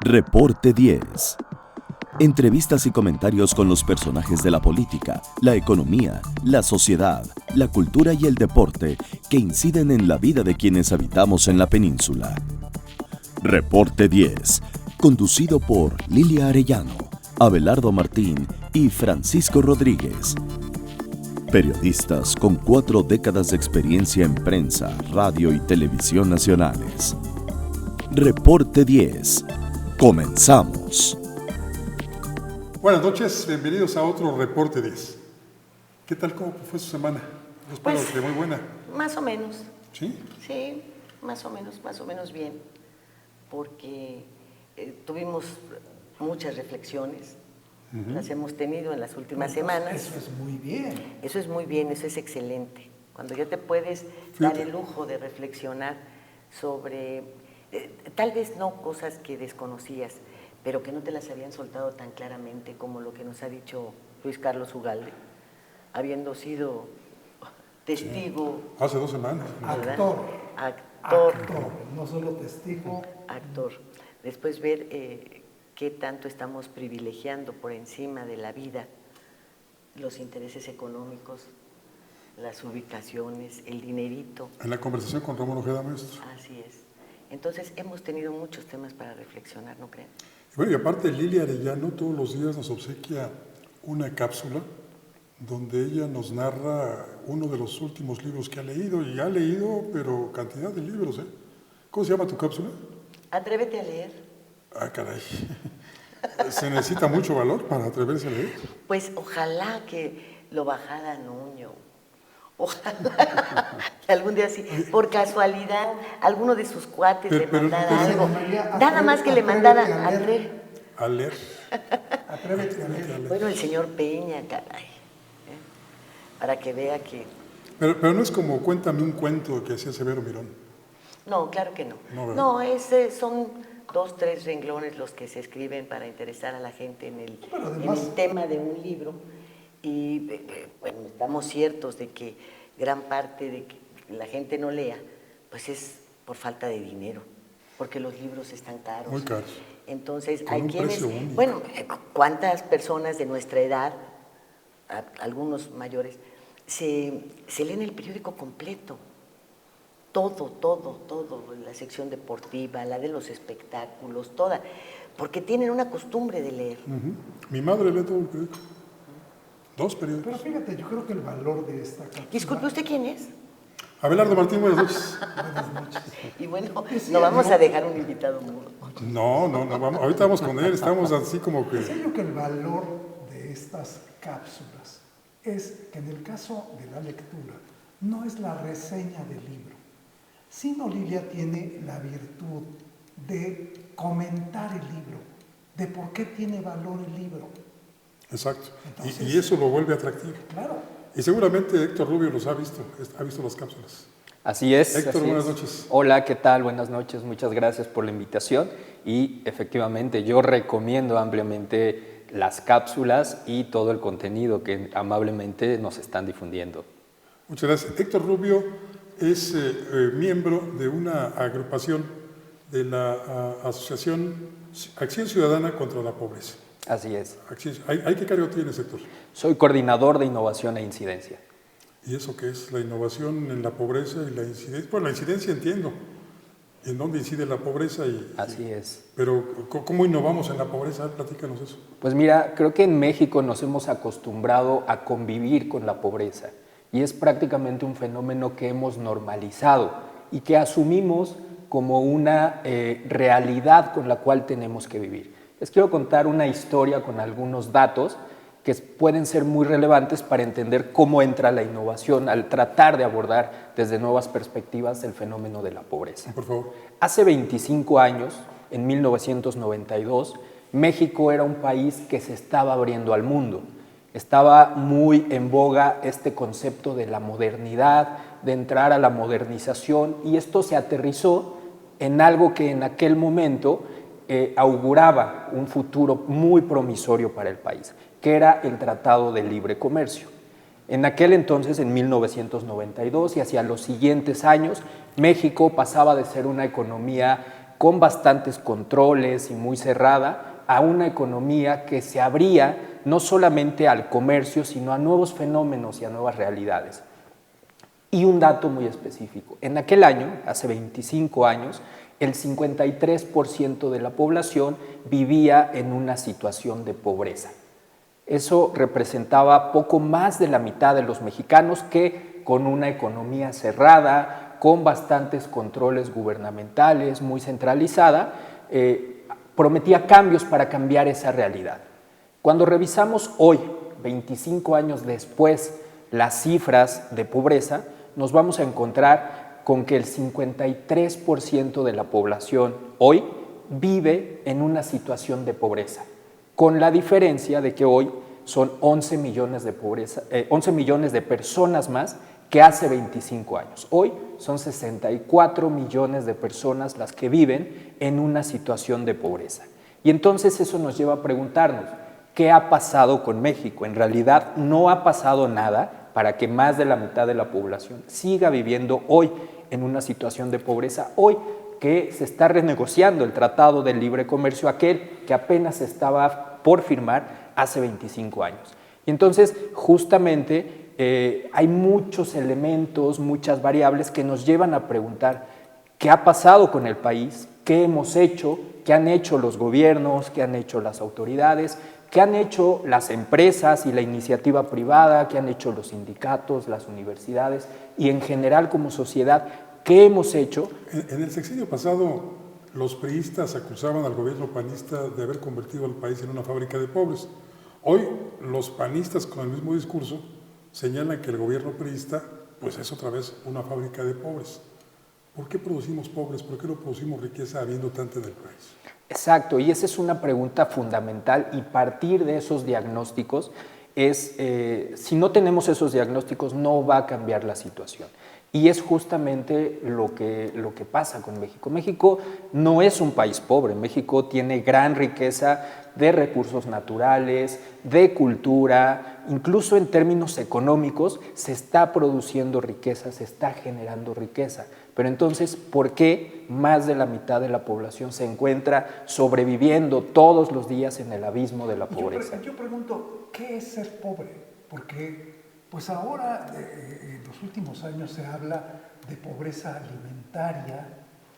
Reporte 10. Entrevistas y comentarios con los personajes de la política, la economía, la sociedad, la cultura y el deporte que inciden en la vida de quienes habitamos en la península. Reporte 10, conducido por Lilia Arellano, Abelardo Martín y Francisco Rodríguez. Periodistas con 4 décadas de experiencia en prensa, radio y televisión nacionales. Reporte 10. Comenzamos. Buenas noches, bienvenidos a otro Reporte 10. ¿Qué tal, cómo fue su semana? Yo espero que muy buena. Más o menos. ¿Sí? Sí, más o menos bien, porque tuvimos muchas reflexiones, las hemos tenido en las últimas semanas. Eso es muy bien. Eso es muy bien, eso es excelente. Cuando ya te puedes dar el lujo de reflexionar sobre, tal vez no cosas que desconocías, pero que no te las habían soltado tan claramente como lo que nos ha dicho Luis Carlos Ugalde, habiendo sido testigo. Sí. Hace 2 semanas. Actor, no solo testigo. actor. Después ver qué tanto estamos privilegiando por encima de la vida los intereses económicos, las ubicaciones, el dinerito. En la conversación con Ramón Ojeda, maestro. Así es. Entonces hemos tenido muchos temas para reflexionar, ¿no creen? Bueno, y aparte Lilia Arellano todos los días nos obsequia una cápsula donde ella nos narra uno de los últimos libros que ha leído, y ha leído, pero cantidad de libros, ¿eh? ¿Cómo se llama tu cápsula? Atrévete a leer. Ah, caray. ¿Se necesita mucho valor para atreverse a leer? Pues ojalá que lo bajara Nuño. Ojalá que algún día así, por casualidad, alguno de sus cuates le mandara algo. Nada más que le mandara a leer. A leer. Atrévete a leer. Bueno, el señor Peña, caray. Para que vea que... Pero no es como Cuéntame un cuento que hacía Severo Mirón. No, claro que no. No, Son 2, 3 renglones los que se escriben para interesar a la gente en el tema de un libro. Y bueno, estamos ciertos de que gran parte de que la gente no lea, pues es por falta de dinero, porque los libros están caros. Muy caros. Entonces Con hay un quienes, precio único. bueno, ¿cuántas personas de nuestra edad, algunos mayores, se leen el periódico completo? Todo, la sección deportiva, la de los espectáculos, toda, porque tienen una costumbre de leer. Mi madre lee todo el periódico. 2 periódicos. Pero fíjate, yo creo que el valor de esta cápsula... Disculpe, ¿usted quién es? Abelardo Martín, buenas noches. Buenas noches. Y bueno, no vamos a dejar un invitado mudo. No, vamos, ahorita vamos con él, estamos así como que... Sé yo que el valor de estas cápsulas es que en el caso de la lectura no es la reseña del libro, sino Lilia tiene la virtud de comentar el libro, de por qué tiene valor el libro. Exacto. Entonces, y eso lo vuelve atractivo. Claro. Y seguramente Héctor Rubio los ha visto las cápsulas. Así es. Héctor, así buenas es. noches. Hola, ¿qué tal? Buenas noches, muchas gracias por la invitación. Y efectivamente, yo recomiendo ampliamente las cápsulas y todo el contenido que amablemente nos están difundiendo. Muchas gracias. Héctor Rubio es miembro de una agrupación de la Asociación Acción Ciudadana contra la Pobreza. Así es. ¿Hay qué cargo tienes, Héctor? Soy coordinador de innovación e incidencia. ¿Y eso qué es? La innovación en la pobreza y la incidencia. Bueno, la incidencia entiendo. ¿En dónde incide la pobreza? Así es. Pero, ¿cómo innovamos en la pobreza? Platícanos eso. Pues mira, creo que en México nos hemos acostumbrado a convivir con la pobreza y es prácticamente un fenómeno que hemos normalizado y que asumimos como una realidad con la cual tenemos que vivir. Les quiero contar una historia con algunos datos que pueden ser muy relevantes para entender cómo entra la innovación al tratar de abordar desde nuevas perspectivas el fenómeno de la pobreza. Por favor. Hace 25 años, en 1992, México era un país que se estaba abriendo al mundo. Estaba muy en boga este concepto de la modernidad, de entrar a la modernización, y esto se aterrizó en algo que en aquel momento auguraba un futuro muy promisorio para el país, que era el Tratado de Libre Comercio. En aquel entonces, en 1992 y hacia los siguientes años, México pasaba de ser una economía con bastantes controles y muy cerrada, a una economía que se abría no solamente al comercio, sino a nuevos fenómenos y a nuevas realidades. Y un dato muy específico, en aquel año, hace 25 años, el 53% de la población vivía en una situación de pobreza. Eso representaba poco más de la mitad de los mexicanos que con una economía cerrada, con bastantes controles gubernamentales, muy centralizada, prometía cambios para cambiar esa realidad. Cuando revisamos hoy, 25 años después, las cifras de pobreza, nos vamos a encontrar con que el 53% de la población hoy vive en una situación de pobreza, con la diferencia de que hoy son 11 millones de personas más que hace 25 años. Hoy son 64 millones de personas las que viven en una situación de pobreza. Y entonces eso nos lleva a preguntarnos, ¿qué ha pasado con México? En realidad no ha pasado nada para que más de la mitad de la población siga viviendo hoy en una situación de pobreza, hoy que se está renegociando el Tratado de Libre Comercio, aquel que apenas estaba por firmar hace 25 años. Y entonces, justamente, hay muchos elementos, muchas variables que nos llevan a preguntar qué ha pasado con el país, qué hemos hecho, qué han hecho los gobiernos, qué han hecho las autoridades, qué han hecho las empresas y la iniciativa privada, qué han hecho los sindicatos, las universidades y en general como sociedad, qué hemos hecho. En el sexenio pasado, los priistas acusaban al gobierno panista de haber convertido al país en una fábrica de pobres. Hoy, los panistas con el mismo discurso señalan que el gobierno priista pues es otra vez una fábrica de pobres. ¿Por qué producimos pobres? ¿Por qué no producimos riqueza habiendo tanta en el país? Exacto, y esa es una pregunta fundamental y partir de esos diagnósticos es, si no tenemos esos diagnósticos no va a cambiar la situación. Y es justamente lo que pasa con México. México no es un país pobre, México tiene gran riqueza de recursos naturales, de cultura, incluso en términos económicos se está produciendo riqueza, se está generando riqueza. Pero entonces, ¿por qué más de la mitad de la población se encuentra sobreviviendo todos los días en el abismo de la pobreza? Yo pregunto, ¿qué es ser pobre? Porque pues ahora, en los últimos años se habla de pobreza alimentaria,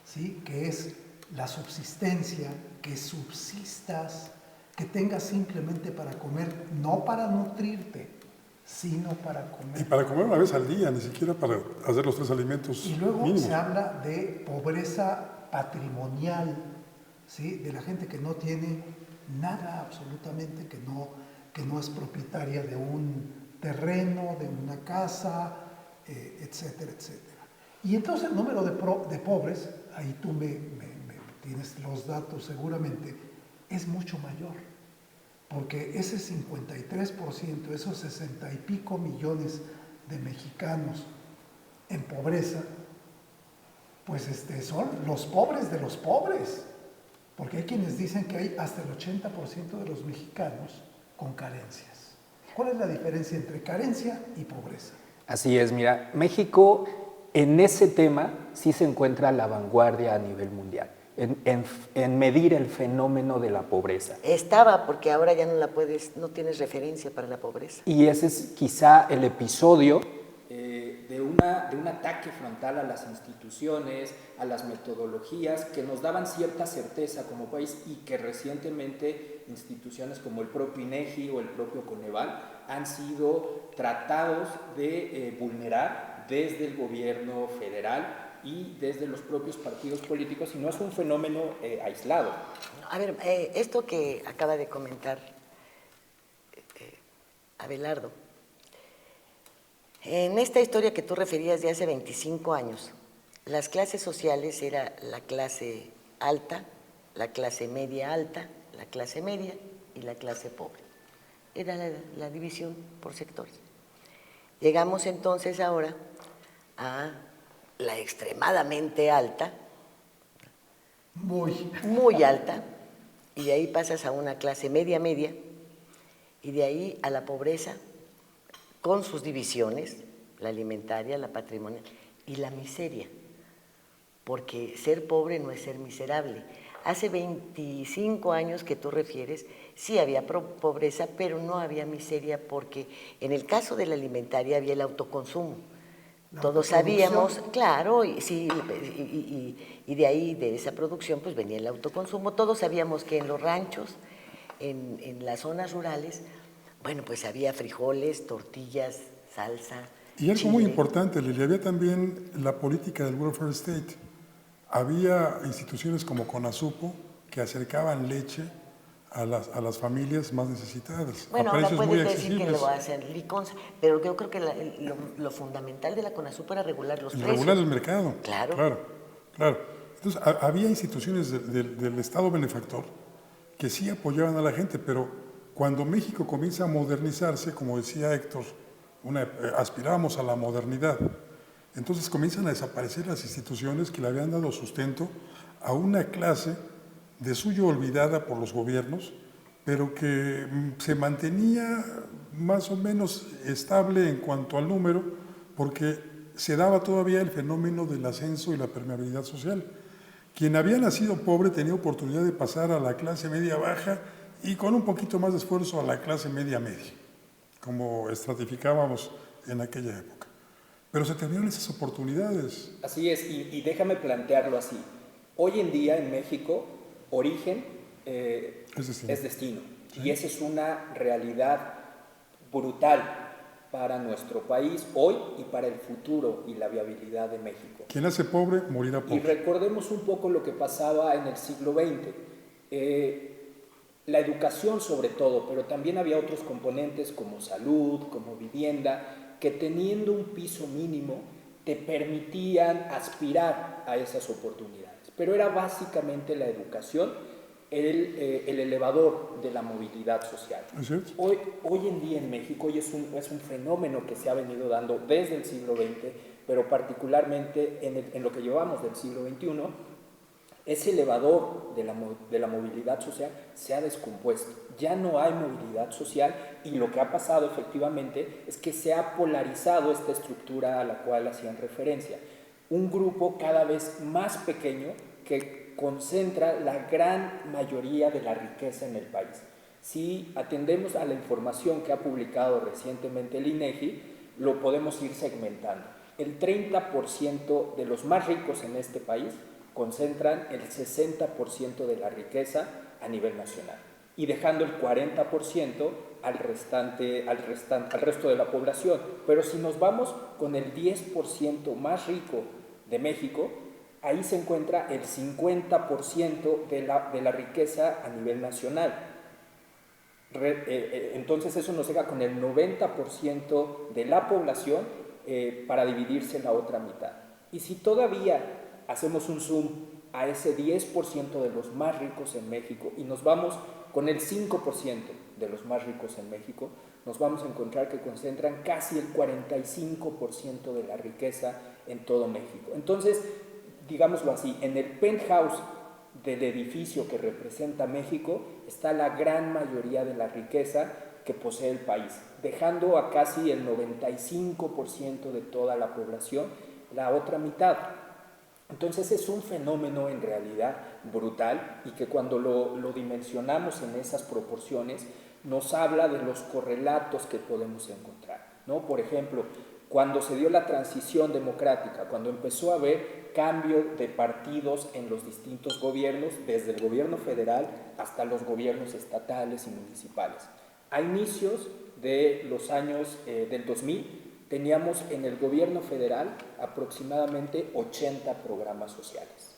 ¿sí? Que es la subsistencia, que subsistas, que tengas simplemente para comer, no para nutrirte, sino para comer. Y para comer una vez al día, ni siquiera para hacer los 3 alimentos Y luego mínimos. se habla de pobreza patrimonial, ¿sí? De la gente que no tiene nada absolutamente, que no es propietaria de un terreno, de una casa, etcétera, etcétera. Y entonces el número de pobres, ahí tú me tienes los datos seguramente, es mucho mayor, porque ese 53%, esos 60 y pico millones de mexicanos en pobreza, pues son los pobres de los pobres, porque hay quienes dicen que hay hasta el 80% de los mexicanos con carencias. ¿Cuál es la diferencia entre carencia y pobreza? Así es, mira, México en ese tema sí se encuentra a la vanguardia a nivel mundial, en medir el fenómeno de la pobreza. Estaba, porque ahora ya no tienes referencia para la pobreza. Y ese es quizá el episodio de un ataque frontal a las instituciones, a las metodologías que nos daban cierta certeza como país y que recientemente instituciones como el propio INEGI o el propio Coneval han sido tratados de vulnerar desde el gobierno federal y desde los propios partidos políticos, y no es un fenómeno aislado. A ver, esto que acaba de comentar Abelardo, en esta historia que tú referías de hace 25 años, las clases sociales era la clase alta, la clase media alta, la clase media y la clase pobre. Era la división por sectores. Llegamos entonces ahora a la extremadamente alta, muy alta, y de ahí pasas a una clase media media, y de ahí a la pobreza, con sus divisiones, la alimentaria, la patrimonial y la miseria. porque ser pobre no es ser miserable. Hace 25 años que tú refieres, sí había pobreza, pero no había miseria, porque en el caso de la alimentaria había el autoconsumo. Todos sabíamos, claro, y de ahí, de esa producción, pues venía el autoconsumo. Todos sabíamos que en los ranchos, en las zonas rurales, bueno, pues había frijoles, tortillas, salsa, Y algo chile. muy importante, Lili, había también la política del welfare state. Había instituciones como CONASUPO que acercaban leche a las familias más necesitadas, Bueno, a ahora precios muy puedes decir que accesibles. lo hacen Liconza, pero yo creo que lo fundamental de la CONASUPO era regular los precios. Regular el mercado. Claro. Claro. Entonces, había instituciones del Estado benefactor que sí apoyaban a la gente, pero cuando México comienza a modernizarse, como decía Héctor, aspirábamos a la modernidad, entonces comienzan a desaparecer las instituciones que le habían dado sustento a una clase de suyo olvidada por los gobiernos, pero que se mantenía más o menos estable en cuanto al número, porque se daba todavía el fenómeno del ascenso y la permeabilidad social. Quien había nacido pobre tenía oportunidad de pasar a la clase media baja y con un poquito más de esfuerzo a la clase media, como estratificábamos en aquella época. Pero se terminaron esas oportunidades. Así es, y déjame plantearlo así. Hoy en día en México, origen es destino. Sí. Y esa es una realidad brutal para nuestro país hoy y para el futuro y la viabilidad de México. Quien nace pobre, morirá pobre. Y recordemos un poco lo que pasaba en el siglo XX. La educación sobre todo, pero también había otros componentes como salud, como vivienda, que teniendo un piso mínimo te permitían aspirar a esas oportunidades. Pero era básicamente la educación el elevador de la movilidad social. Hoy en día en México, y es un fenómeno que se ha venido dando desde el siglo XX, pero particularmente en lo que llevamos del siglo XXI, ese elevador de la movilidad social se ha descompuesto. Ya no hay movilidad social y lo que ha pasado efectivamente es que se ha polarizado esta estructura a la cual hacían referencia. Un grupo cada vez más pequeño que concentra la gran mayoría de la riqueza en el país. Si atendemos a la información que ha publicado recientemente el INEGI, lo podemos ir segmentando. El 30% de los más ricos en este país concentran el 60% de la riqueza a nivel nacional y dejando el 40% al resto de la población. Pero si nos vamos con el 10% más rico de México, ahí se encuentra el 50% de la riqueza a nivel nacional. Entonces eso nos deja con el 90% de la población para dividirse en la otra mitad. Y si todavía hacemos un zoom a ese 10% de los más ricos en México y nos vamos con el 5% de los más ricos en México, nos vamos a encontrar que concentran casi el 45% de la riqueza en todo México. Entonces, digámoslo así, en el penthouse del edificio que representa México está la gran mayoría de la riqueza que posee el país, dejando a casi el 95% de toda la población la otra mitad. Entonces es un fenómeno en realidad brutal y que cuando lo dimensionamos en esas proporciones nos habla de los correlatos que podemos encontrar, ¿no? Por ejemplo, cuando se dio la transición democrática, cuando empezó a haber cambio de partidos en los distintos gobiernos, desde el gobierno federal hasta los gobiernos estatales y municipales. A inicios de los años del 2000, teníamos en el gobierno federal aproximadamente 80 programas sociales,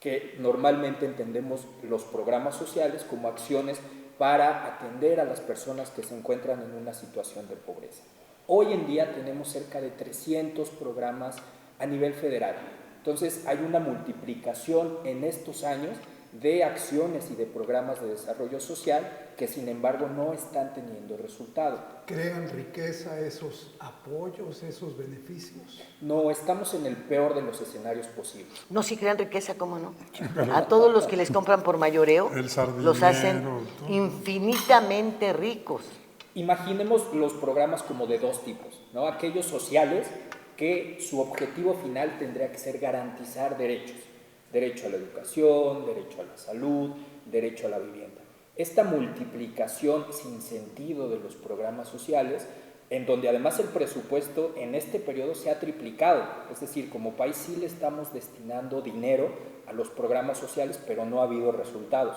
que normalmente entendemos los programas sociales como acciones para atender a las personas que se encuentran en una situación de pobreza. Hoy en día tenemos cerca de 300 programas a nivel federal. Entonces hay una multiplicación en estos años de acciones y de programas de desarrollo social que sin embargo no están teniendo resultado. ¿Crean riqueza esos apoyos, esos beneficios? No, estamos en el peor de los escenarios posibles. No, si crean riqueza, ¿cómo no? A todos los que les compran por mayoreo, los hacen infinitamente ricos. Imaginemos los programas como de dos tipos, ¿no? Aquellos sociales que su objetivo final tendría que ser garantizar derechos. Derecho a la educación, derecho a la salud, derecho a la vivienda. Esta multiplicación sin sentido de los programas sociales, en donde además el presupuesto en este periodo se ha triplicado, es decir, como país sí le estamos destinando dinero a los programas sociales, pero no ha habido resultados.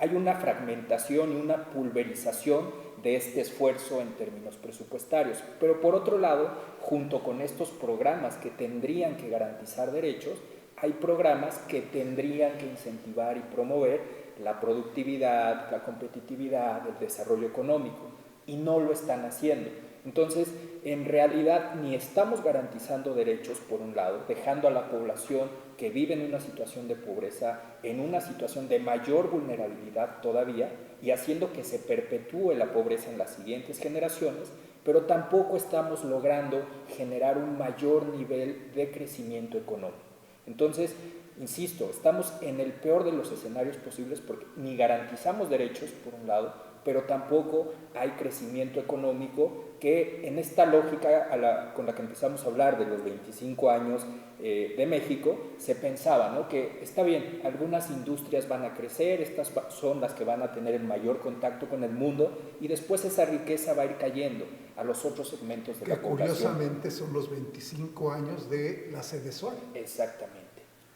Hay una fragmentación y una pulverización de este esfuerzo en términos presupuestarios, pero por otro lado, junto con estos programas que tendrían que garantizar derechos, hay programas que tendrían que incentivar y promover la productividad, la competitividad, el desarrollo económico, y no lo están haciendo. Entonces, en realidad, ni estamos garantizando derechos, por un lado, dejando a la población que vive en una situación de pobreza, en una situación de mayor vulnerabilidad todavía, y haciendo que se perpetúe la pobreza en las siguientes generaciones, pero tampoco estamos logrando generar un mayor nivel de crecimiento económico. Entonces, insisto, estamos en el peor de los escenarios posibles porque ni garantizamos derechos, por un lado, pero tampoco hay crecimiento económico que en esta lógica con la que empezamos a hablar de los 25 años de México, se pensaba, ¿no?, que está bien, algunas industrias van a crecer, estas son las que van a tener el mayor contacto con el mundo y después esa riqueza va a ir cayendo a los otros segmentos de la población. Que curiosamente son los 25 años de la Sedesol. Exactamente.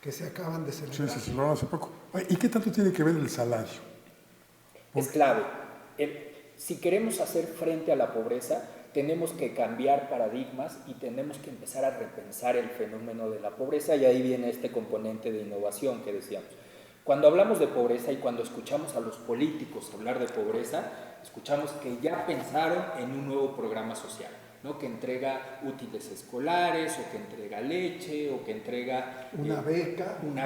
Que se acaban de celebrar. Sí, se celebraron hace poco. ¿Y qué tanto tiene que ver el salario? Es clave. Si queremos hacer frente a la pobreza, tenemos que cambiar paradigmas y tenemos que empezar a repensar el fenómeno de la pobreza, y ahí viene este componente de innovación que decíamos. Cuando hablamos de pobreza y cuando escuchamos a los políticos hablar de pobreza, escuchamos que ya pensaron en un nuevo programa social, ¿no?, que entrega útiles escolares, o que entrega leche, o que entrega una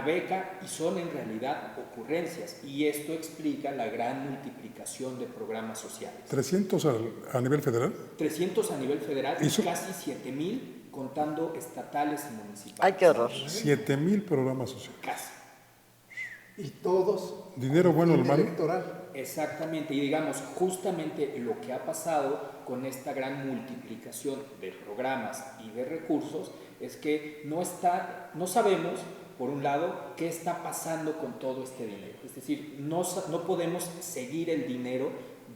beca, y son en realidad ocurrencias, y esto explica la gran multiplicación de programas sociales. ¿300 a nivel federal? 300 a nivel federal y casi 7,000 contando estatales y municipales. ¡Ay, qué horror! 7,000 programas sociales. Casi. Y todos dinero bueno o malo. Electoral. Exactamente, y digamos, justamente lo que ha pasado con esta gran multiplicación de programas y de recursos es que no sabemos, por un lado, qué está pasando con todo este dinero. Es decir, no podemos seguir el dinero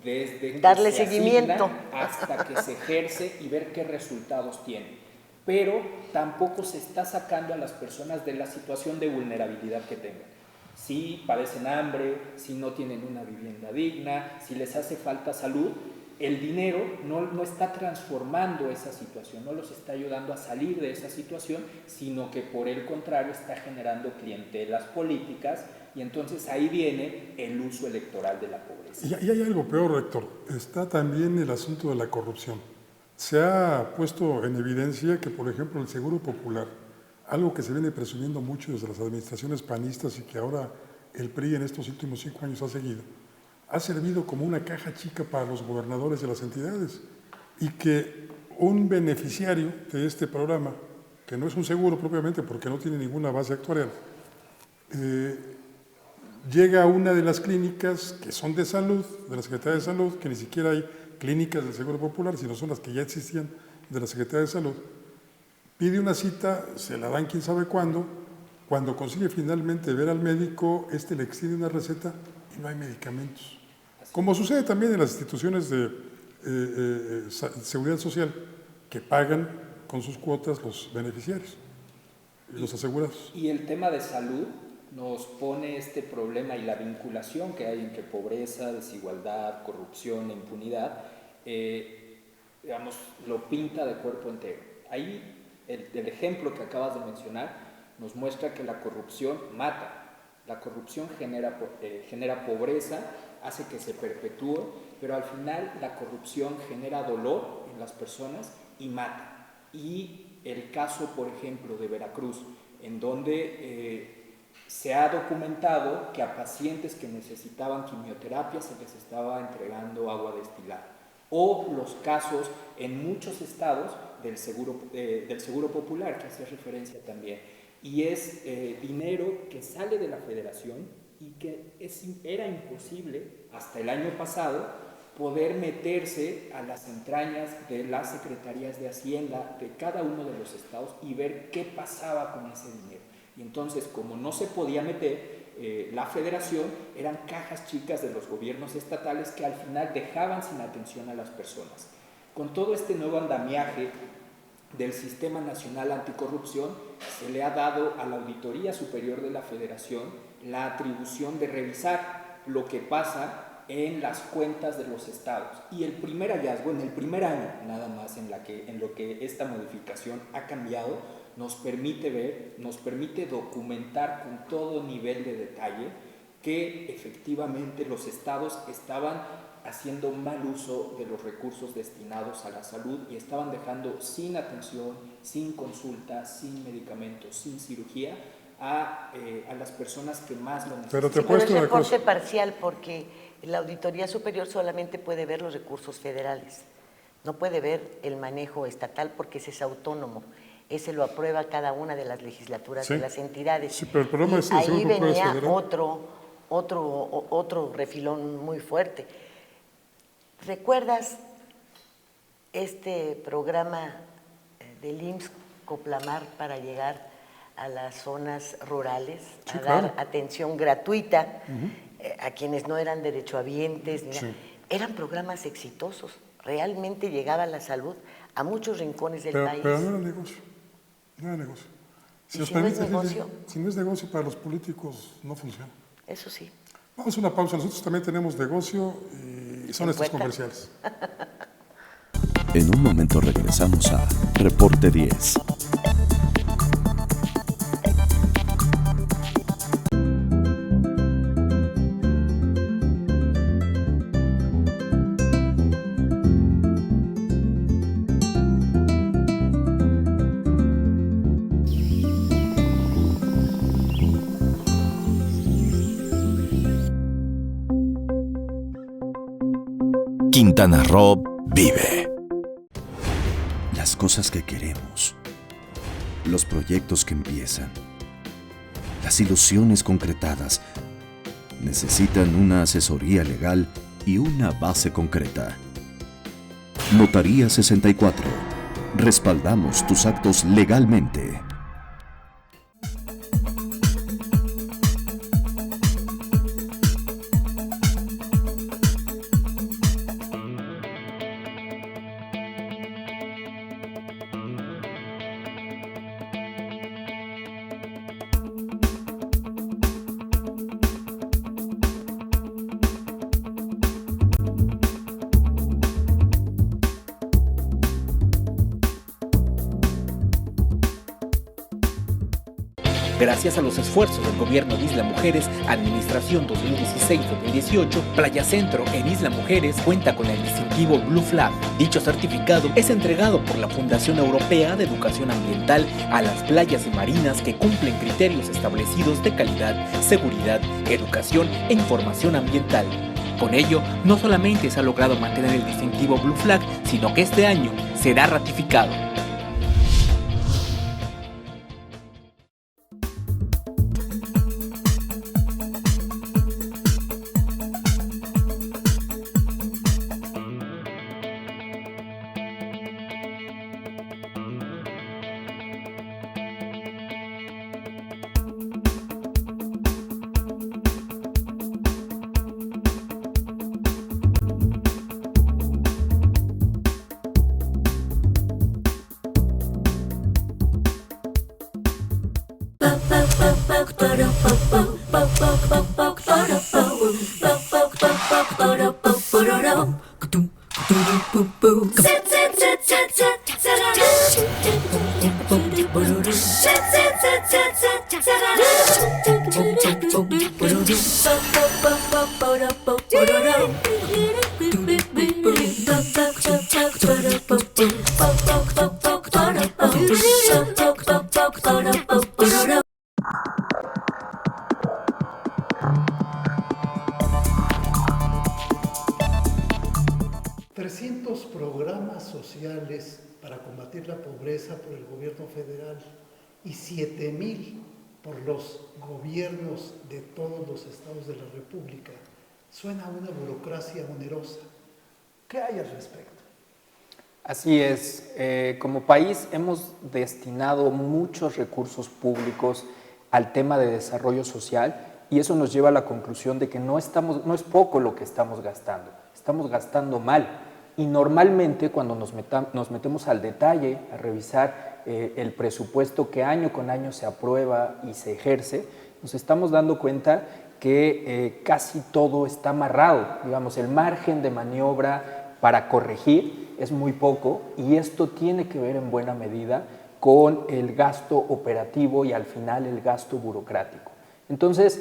desde que darle se seguimiento hasta que se ejerce y ver qué resultados tiene. Pero tampoco se está sacando a las personas de la situación de vulnerabilidad que tengan. Si padecen hambre, si no tienen una vivienda digna, si les hace falta salud, el dinero no está transformando esa situación, no los está ayudando a salir de esa situación, sino que por el contrario está generando clientelas políticas, y entonces ahí viene el uso electoral de la pobreza. Y hay algo peor, Héctor, está también el asunto de la corrupción. Se ha puesto en evidencia que, por ejemplo, el Seguro Popular, algo que se viene presumiendo mucho desde las administraciones panistas y que ahora el PRI en estos últimos 5 años ha seguido, ha servido como una caja chica para los gobernadores de las entidades, y que un beneficiario de este programa, que no es un seguro propiamente porque no tiene ninguna base actuarial, llega a una de las clínicas que son de salud, de la Secretaría de Salud, que ni siquiera hay clínicas del Seguro Popular, sino son las que ya existían de la Secretaría de Salud, pide una cita, se la dan quién sabe cuándo, cuando consigue finalmente ver al médico, le extiende una receta y no hay medicamentos. Como sucede también en las instituciones de seguridad social, que pagan con sus cuotas los beneficiarios, los asegurados. Y el tema de salud nos pone este problema y la vinculación que hay entre pobreza, desigualdad, corrupción e impunidad, digamos, lo pinta de cuerpo entero. Ahí el ejemplo que acabas de mencionar nos muestra que la corrupción mata. La corrupción genera pobreza, hace que se perpetúe, pero al final la corrupción genera dolor en las personas y mata. Y el caso, por ejemplo, de Veracruz, en donde se ha documentado que a pacientes que necesitaban quimioterapia se les estaba entregando agua destilada. O los casos en muchos estados del Seguro Popular, que hace referencia también. Y es dinero que sale de la Federación y que era imposible hasta el año pasado poder meterse a las entrañas de las secretarías de Hacienda de cada uno de los estados y ver qué pasaba con ese dinero. Y entonces, como no se podía meter la federación, eran cajas chicas de los gobiernos estatales que al final dejaban sin atención a las personas. Con todo este nuevo andamiaje del Sistema Nacional Anticorrupción, se le ha dado a la Auditoría Superior de la Federación la atribución de revisar lo que pasa en las cuentas de los estados. Y el primer hallazgo, en el primer año nada más en lo que esta modificación ha cambiado, nos permite ver, nos permite documentar con todo nivel de detalle que efectivamente los estados estaban haciendo mal uso de los recursos destinados a la salud y estaban dejando sin atención, sin consulta, sin medicamentos, sin cirugía a las personas que más lo necesitan. Pero te Pero es puesto una reporte cosa. parcial porque la Auditoría Superior solamente puede ver los recursos federales, no puede ver el manejo estatal porque ese es autónomo. Ese lo aprueba cada una de las legislaturas Sí. de las entidades. Sí, pero el problema es que ahí según tú puedes venía federal. otro refilón muy fuerte. ¿Recuerdas este programa del IMSS Coplamar para llegar a las zonas rurales, Sí, a claro. dar atención gratuita a quienes no eran derechohabientes? Sí. Eran programas exitosos, realmente llegaba la salud a muchos rincones del Pero país. no era negocio. No era negocio. ¿Y nos si no es permite, negocio? si no es negocio para los políticos, no funciona. Eso sí. Vamos a una pausa. Nosotros también tenemos negocio y son estos Encuesta. comerciales. En un momento regresamos a Reporte 10. Quintana Roo vive. Las cosas que queremos, los proyectos que empiezan, las ilusiones concretadas, necesitan una asesoría legal y una base concreta. Notaría 64. Respaldamos tus actos legalmente. Gracias a los esfuerzos del gobierno de Isla Mujeres, Administración 2016-2018, Playa Centro en Isla Mujeres cuenta con el distintivo Blue Flag. Dicho certificado es entregado por la Fundación Europea de Educación Ambiental a las playas y marinas que cumplen criterios establecidos de calidad, seguridad, educación e información ambiental. Con ello, no solamente se ha logrado mantener el distintivo Blue Flag, sino que este año será ratificado. Programas sociales para combatir la pobreza por el gobierno federal y 7,000 por los gobiernos de todos los estados de la República. Suena a una burocracia onerosa. ¿Qué hay al respecto? Así es, como país hemos destinado muchos recursos públicos al tema de desarrollo social, y eso nos lleva a la conclusión de que no es poco lo que estamos gastando mal. Y normalmente cuando nos metemos al detalle, a revisar el presupuesto que año con año se aprueba y se ejerce, nos estamos dando cuenta que casi todo está amarrado. Digamos, el margen de maniobra para corregir es muy poco, y esto tiene que ver en buena medida con el gasto operativo y al final el gasto burocrático. Entonces,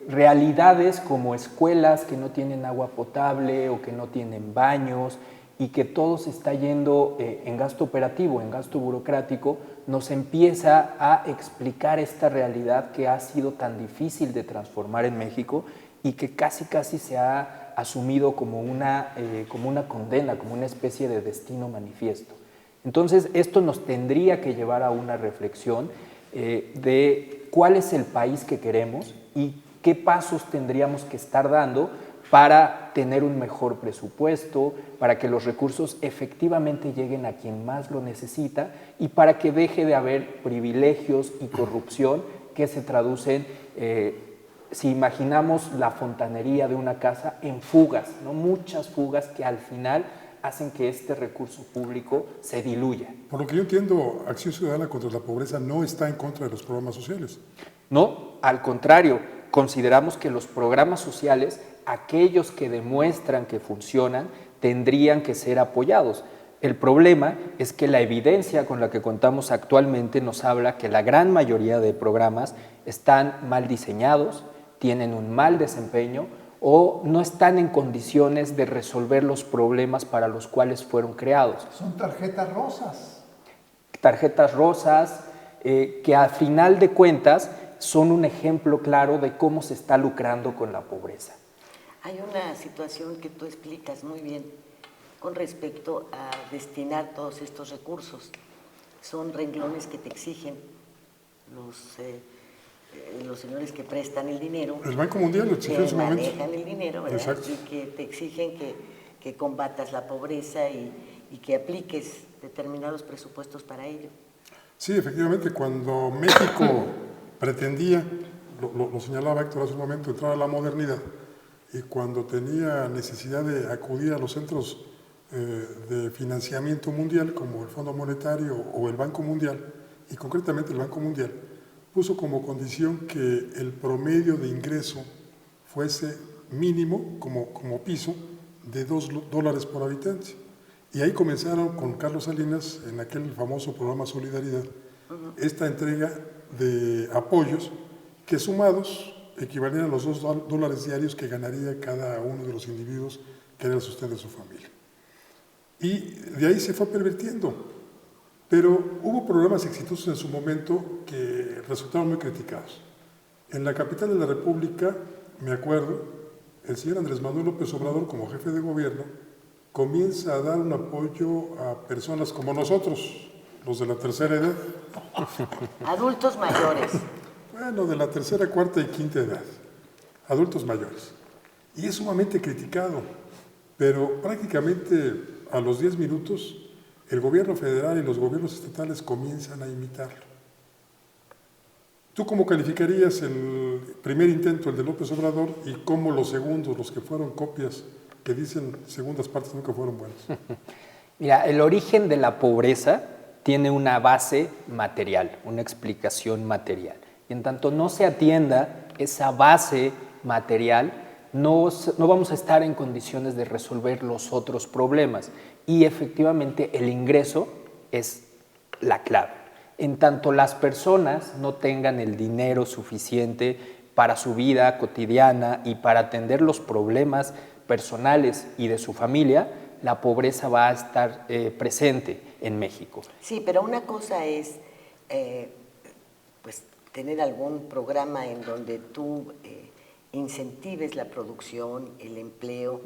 realidades como escuelas que no tienen agua potable o que no tienen baños y que todo se está yendo en gasto operativo, en gasto burocrático, nos empieza a explicar esta realidad que ha sido tan difícil de transformar en México y que casi se ha asumido como una condena, como una especie de destino manifiesto. Entonces, esto nos tendría que llevar a una reflexión de cuál es el país que queremos y qué pasos tendríamos que estar dando para tener un mejor presupuesto, para que los recursos efectivamente lleguen a quien más lo necesita y para que deje de haber privilegios y corrupción que se traducen, si imaginamos la fontanería de una casa, en fugas, ¿no? Muchas fugas que al final hacen que este recurso público se diluya. Por lo que yo entiendo, Acción Ciudadana contra la Pobreza no está en contra de los programas sociales. No, al contrario, consideramos que los programas sociales, aquellos que demuestran que funcionan, tendrían que ser apoyados. El problema es que la evidencia con la que contamos actualmente nos habla que la gran mayoría de programas están mal diseñados, tienen un mal desempeño o no están en condiciones de resolver los problemas para los cuales fueron creados. Son tarjetas rosas. Tarjetas rosas que a final de cuentas son un ejemplo claro de cómo se está lucrando con la pobreza. Hay una situación que tú explicas muy bien con respecto a destinar todos estos recursos. Son renglones que te exigen los señores que prestan el dinero. El Banco Mundial lo exigió en su momento. Que manejan el dinero, ¿verdad? Exacto. Y que te exigen que combatas la pobreza y que apliques determinados presupuestos para ello. Sí, efectivamente, cuando México pretendía, lo señalaba Héctor hace un momento, entrar a la modernidad, y cuando tenía necesidad de acudir a los centros de financiamiento mundial, como el Fondo Monetario o el Banco Mundial, y concretamente el Banco Mundial, puso como condición que el promedio de ingreso fuese mínimo, como piso, de $2 por habitante. Y ahí comenzaron con Carlos Salinas, en aquel famoso programa Solidaridad, esta entrega de apoyos que sumados equivalían a los $2 diarios que ganaría cada uno de los individuos que era el sustento de su familia. Y de ahí se fue pervirtiendo. Pero hubo programas exitosos en su momento que resultaron muy criticados. En la capital de la República, me acuerdo, el señor Andrés Manuel López Obrador, como jefe de gobierno, comienza a dar un apoyo a personas como nosotros, los de la tercera edad. Adultos mayores. Bueno, de la tercera, cuarta y quinta edad, adultos mayores. Y es sumamente criticado, pero prácticamente a los 10 minutos el gobierno federal y los gobiernos estatales comienzan a imitarlo. ¿Tú cómo calificarías el primer intento, el de López Obrador, y cómo los segundos, los que fueron copias, que dicen segundas partes, nunca fueron buenas? Mira, el origen de la pobreza tiene una base material, una explicación material. Y en tanto no se atienda esa base material, no vamos a estar en condiciones de resolver los otros problemas. Y efectivamente el ingreso es la clave. En tanto las personas no tengan el dinero suficiente para su vida cotidiana y para atender los problemas personales y de su familia, la pobreza va a estar presente en México. Sí, pero una cosa es pues tener algún programa en donde tú incentives la producción, el empleo,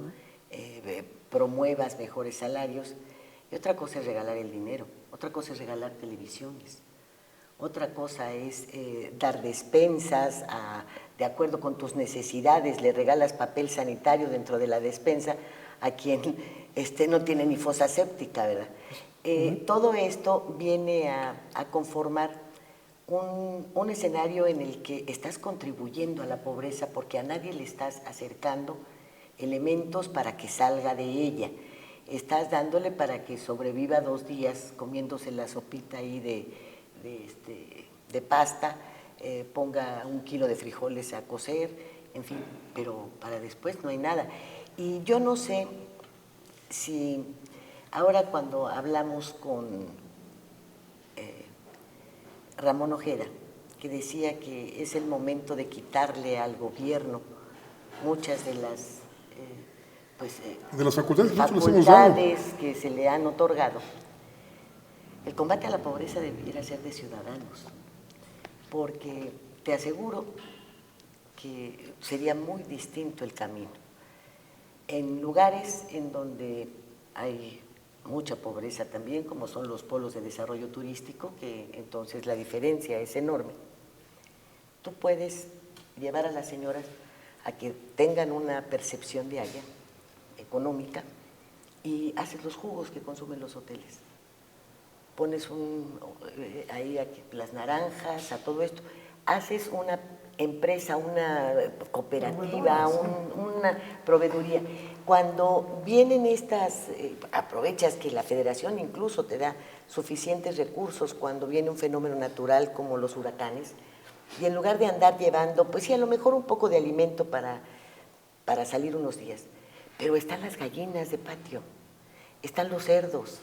promuevas mejores salarios, y otra cosa es regalar el dinero, otra cosa es regalar televisiones, otra cosa es dar despensas de acuerdo con tus necesidades, le regalas papel sanitario dentro de la despensa a quien no tiene ni fosa séptica, ¿verdad? Todo esto viene a conformar un escenario en el que estás contribuyendo a la pobreza porque a nadie le estás acercando elementos para que salga de ella. Estás dándole para que sobreviva 2 días comiéndose la sopita ahí de pasta, ponga 1 kilo de frijoles a cocer, en fin, pero para después no hay nada. Y yo no sé si ahora cuando hablamos con Ramón Ojeda, que decía que es el momento de quitarle al gobierno muchas de las de las facultades que nosotros les hemos dado, que se le han otorgado. El combate a la pobreza debiera ser de ciudadanos, porque te aseguro que sería muy distinto el camino. En lugares en donde hay mucha pobreza también, como son los polos de desarrollo turístico, que entonces la diferencia es enorme, tú puedes llevar a las señoras a que tengan una percepción diaria económica y haces los jugos que consumen los hoteles. Pones ahí las naranjas, a todo esto, haces una empresa, una cooperativa, una proveeduría. Cuando vienen estas, aprovechas que la federación incluso te da suficientes recursos cuando viene un fenómeno natural como los huracanes, y en lugar de andar llevando, pues sí, a lo mejor un poco de alimento para salir unos días, pero están las gallinas de patio, están los cerdos,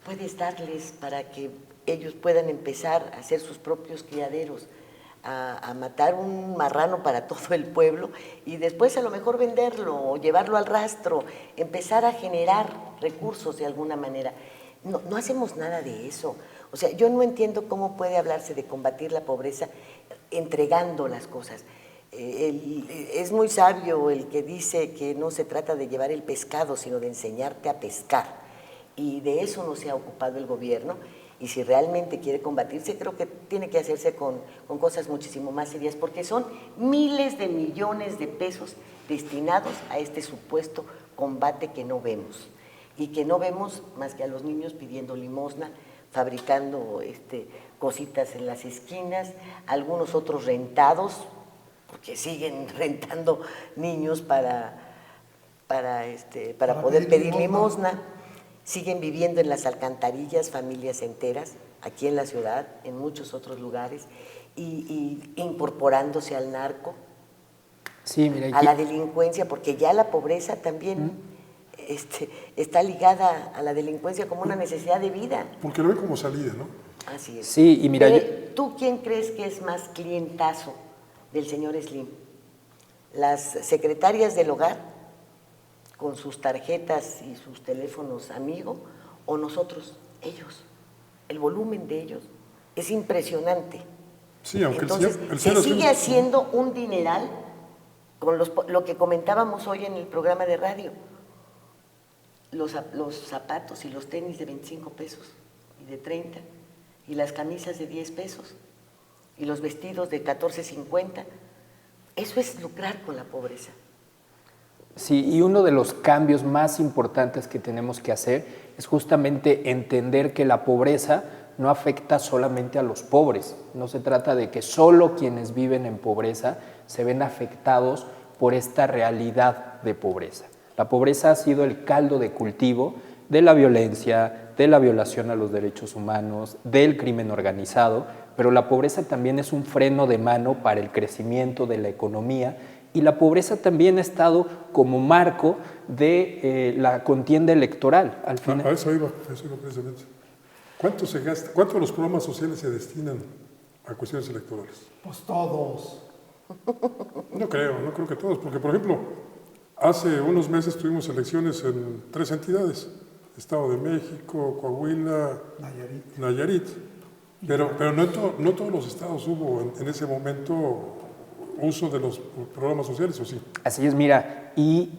puedes darles para que ellos puedan empezar a hacer sus propios criaderos, a matar un marrano para todo el pueblo y después a lo mejor venderlo o llevarlo al rastro, empezar a generar recursos de alguna manera. No hacemos nada de eso. O sea, yo no entiendo cómo puede hablarse de combatir la pobreza entregando las cosas. Es muy sabio el que dice que no se trata de llevar el pescado, sino de enseñarte a pescar. Y de eso no se ha ocupado el gobierno. Y si realmente quiere combatirse, creo que tiene que hacerse con cosas muchísimo más serias, porque son miles de millones de pesos destinados a este supuesto combate que no vemos. Y que no vemos más que a los niños pidiendo limosna, fabricando cositas en las esquinas, algunos otros rentados, porque siguen rentando niños para poder pedir limosna. Siguen viviendo en las alcantarillas familias enteras, aquí en la ciudad, en muchos otros lugares, y incorporándose al narco, sí, mira, a la delincuencia, porque ya la pobreza también está ligada a la delincuencia como una necesidad de vida. Porque lo ven como salida, ¿no? Así es. Sí, y mira, ¿Tú quién crees que es más clientazo del señor Slim? ¿Las secretarias del hogar, con sus tarjetas y sus teléfonos amigo, o nosotros, ellos? El volumen de ellos es impresionante. Sí, aunque entonces, se sigue haciendo un dineral con lo que comentábamos hoy en el programa de radio. Los zapatos y los tenis de 25 pesos y de 30, y las camisas de 10 pesos, y los vestidos de 14.50. Eso es lucrar con la pobreza. Sí, y uno de los cambios más importantes que tenemos que hacer es justamente entender que la pobreza no afecta solamente a los pobres. No se trata de que solo quienes viven en pobreza se ven afectados por esta realidad de pobreza. La pobreza ha sido el caldo de cultivo de la violencia, de la violación a los derechos humanos, del crimen organizado, pero la pobreza también es un freno de mano para el crecimiento de la economía. Y la pobreza también ha estado como marco de la contienda electoral. Al final. A eso iba precisamente. ¿Cuánto se gasta? ¿Cuánto de los programas sociales se destinan a cuestiones electorales? Pues todos. No creo que todos, porque por ejemplo, hace unos meses tuvimos elecciones en 3 entidades, Estado de México, Coahuila, Nayarit. Pero no todos los estados hubo en ese momento uso de los programas sociales, ¿o sí? Así es, mira, y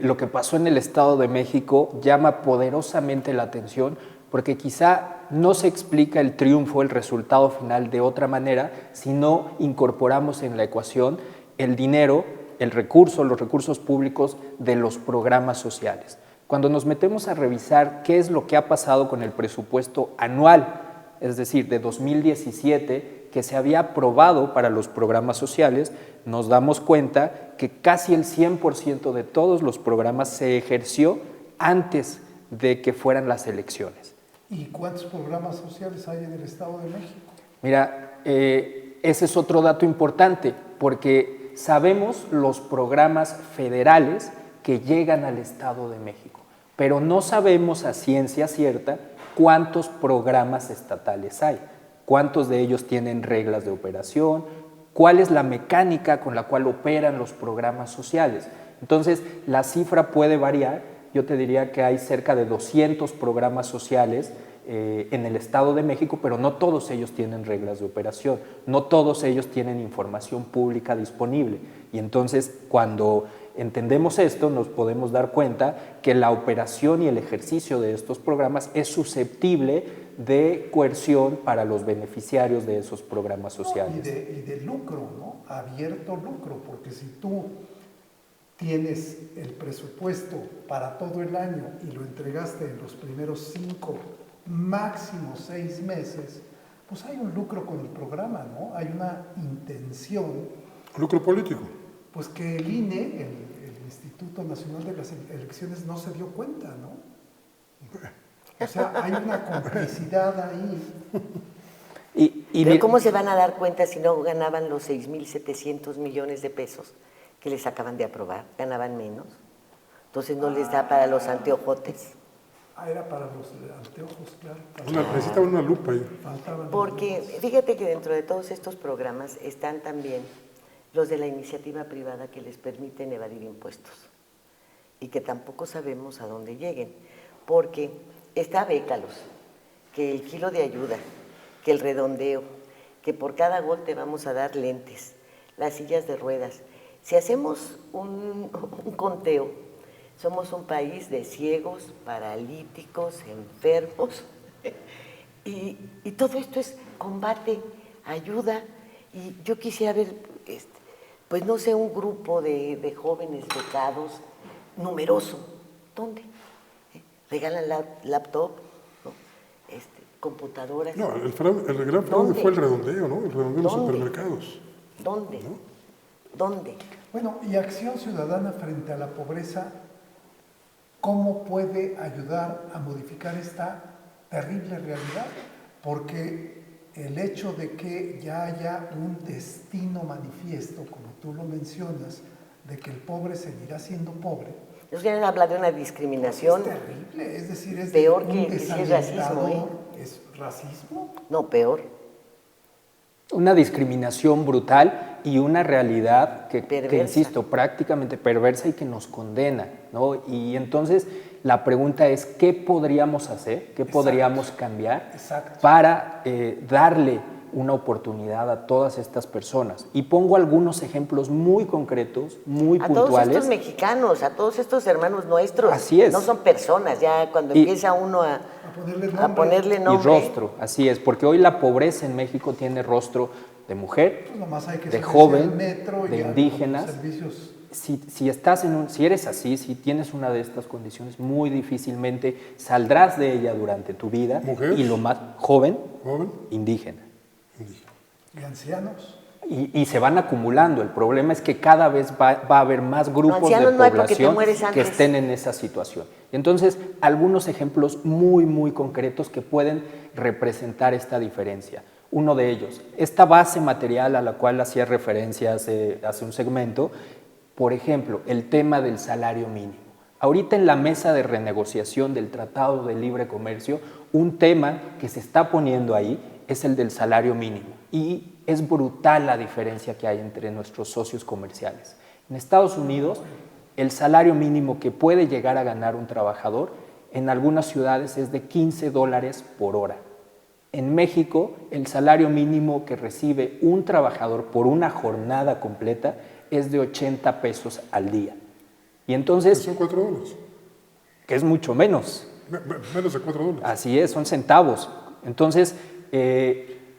lo que pasó en el Estado de México llama poderosamente la atención porque quizá no se explica el triunfo, el resultado final de otra manera si no incorporamos en la ecuación el dinero, el recurso, los recursos públicos de los programas sociales. Cuando nos metemos a revisar qué es lo que ha pasado con el presupuesto anual es decir, de 2017, que se había aprobado para los programas sociales, nos damos cuenta que casi el 100% de todos los programas se ejerció antes de que fueran las elecciones. ¿Y cuántos programas sociales hay en el Estado de México? Mira, ese es otro dato importante, porque sabemos los programas federales que llegan al Estado de México, pero no sabemos a ciencia cierta cuántos programas estatales hay, cuántos de ellos tienen reglas de operación, cuál es la mecánica con la cual operan los programas sociales. Entonces, la cifra puede variar. Yo te diría que hay cerca de 200 programas sociales en el Estado de México, pero no todos ellos tienen reglas de operación, no todos ellos tienen información pública disponible. Y entonces, cuando entendemos esto, nos podemos dar cuenta que la operación y el ejercicio de estos programas es susceptible de coerción para los beneficiarios de esos programas sociales. Y de lucro, ¿no? Abierto lucro, porque si tú tienes el presupuesto para todo el año y lo entregaste en los primeros 5, máximo 6 meses, pues hay un lucro con el programa, ¿no? Hay una intención. Lucro político. Pues que el INE, el Instituto Nacional de las Elecciones, no se dio cuenta, ¿no? O sea, hay una complicidad ahí. Pero ¿cómo se van a dar cuenta si no ganaban los 6,700 millones de pesos que les acaban de aprobar? Ganaban menos. Entonces no les da para los anteojotes. Era para los anteojos, claro. Necesitaban una lupa ahí. Porque fíjate que dentro de todos estos programas están también los de la iniciativa privada que les permiten evadir impuestos y que tampoco sabemos a dónde lleguen, porque está Bécalos, que el kilo de ayuda, que el redondeo, que por cada gol te vamos a dar lentes, las sillas de ruedas. Si hacemos un conteo, somos un país de ciegos, paralíticos, enfermos, y todo esto es combate, ayuda, y yo quisiera ver, pues no sé, un grupo de jóvenes becados numeroso. ¿Dónde? Regalan laptop, ¿no? Computadoras. No, el gran fraude fue el redondeo, ¿no? El redondeo de los supermercados. ¿Dónde? ¿No? ¿Dónde? Bueno, y Acción Ciudadana frente a la pobreza, ¿cómo puede ayudar a modificar esta terrible realidad? Porque el hecho de que ya haya un destino manifiesto, como tú lo mencionas, de que el pobre seguirá siendo pobre. Usted habla de una discriminación. Es terrible, es decir, es peor un que si es racismo. ¿Es racismo? No, peor. Una discriminación brutal y una realidad que insisto, prácticamente perversa y que nos condena, ¿no? Y entonces la pregunta es, ¿qué podríamos hacer? ¿Qué podríamos cambiar para darle una oportunidad a todas estas personas? Y pongo algunos ejemplos muy concretos, muy puntuales. A todos estos mexicanos, a todos estos hermanos nuestros. Así es. No son personas, ya cuando empieza uno a ponerle nombre. Y rostro, así es, porque hoy la pobreza en México tiene rostro de mujer, de joven, de indígena. Si eres así, si tienes una de estas condiciones, muy difícilmente saldrás de ella durante tu vida. ¿Mujer? Y lo más joven, indígena. ¿Y ancianos? Y se van acumulando. El problema es que cada vez va a haber más grupos de población que estén en esa situación. Entonces, algunos ejemplos muy, muy concretos que pueden representar esta diferencia. Uno de ellos, esta base material a la cual hacía referencia hace un segmento, por ejemplo, el tema del salario mínimo. Ahorita en la mesa de renegociación del Tratado de Libre Comercio, un tema que se está poniendo ahí es el del salario mínimo. Y es brutal la diferencia que hay entre nuestros socios comerciales. En Estados Unidos, el salario mínimo que puede llegar a ganar un trabajador en algunas ciudades es de $15 por hora. En México, el salario mínimo que recibe un trabajador por una jornada completa es de 80 pesos al día. Y entonces... Son $4. Que es mucho menos. Menos de $4. Así es, son centavos. Entonces...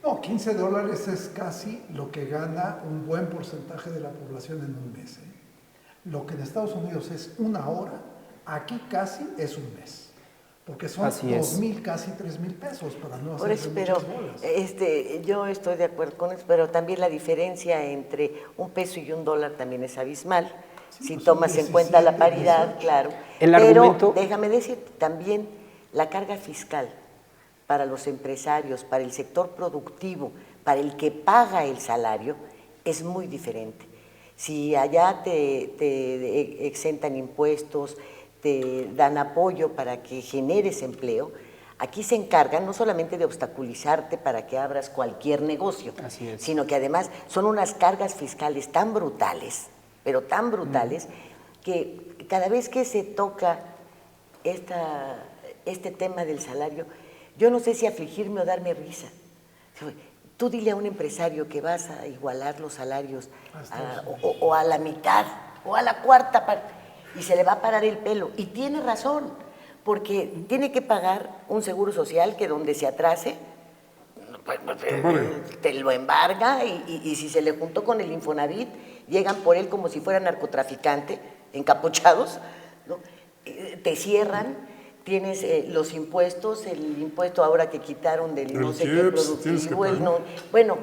No, $15 es casi lo que gana un buen porcentaje de la población en un mes. Lo que en Estados Unidos es una hora, aquí casi es un mes. porque son Así es. 2,000, casi 3,000 pesos para no Por eso, hacerse pero muchas bolas. yo estoy de acuerdo con eso, pero también la diferencia entre $1 y $1 también es abismal, Sí, si pues tomas son en cuenta la 17, paridad, 18. claro. El pero argumento- déjame decir, también la carga fiscal para los empresarios, para el sector productivo, para el que paga el salario, es muy diferente. Si allá te exentan impuestos, te dan apoyo para que generes empleo, aquí se encargan no solamente de obstaculizarte para que abras cualquier negocio, Así es. sino que además son unas cargas fiscales tan brutales, pero tan brutales, que cada vez que se toca este tema del salario, yo no sé si afligirme o darme risa. Tú dile a un empresario que vas a igualar los salarios o a la mitad o a la cuarta parte y se le va a parar el pelo. Y tiene razón, porque tiene que pagar un seguro social que donde se atrase, pues, te lo embarga y si se le juntó con el Infonavit, llegan por él como si fuera narcotraficante, encapuchados, ¿no? Te cierran. Tienes los impuestos, el impuesto ahora que quitaron del El no sé qué IEPS, tienes que productivo, pagar. bueno,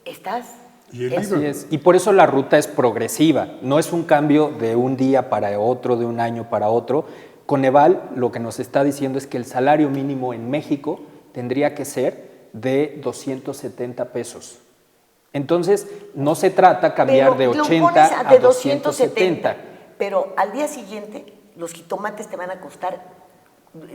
estás... Y el Así IVA. es, y por eso la ruta es progresiva, no es un cambio de un día para otro, de un año para otro. Coneval lo que nos está diciendo es que el salario mínimo en México tendría que ser de 270 pesos. Entonces, no se trata cambiar de Pero lo 80 pones a de 270. Pero al día siguiente los jitomates te van a costar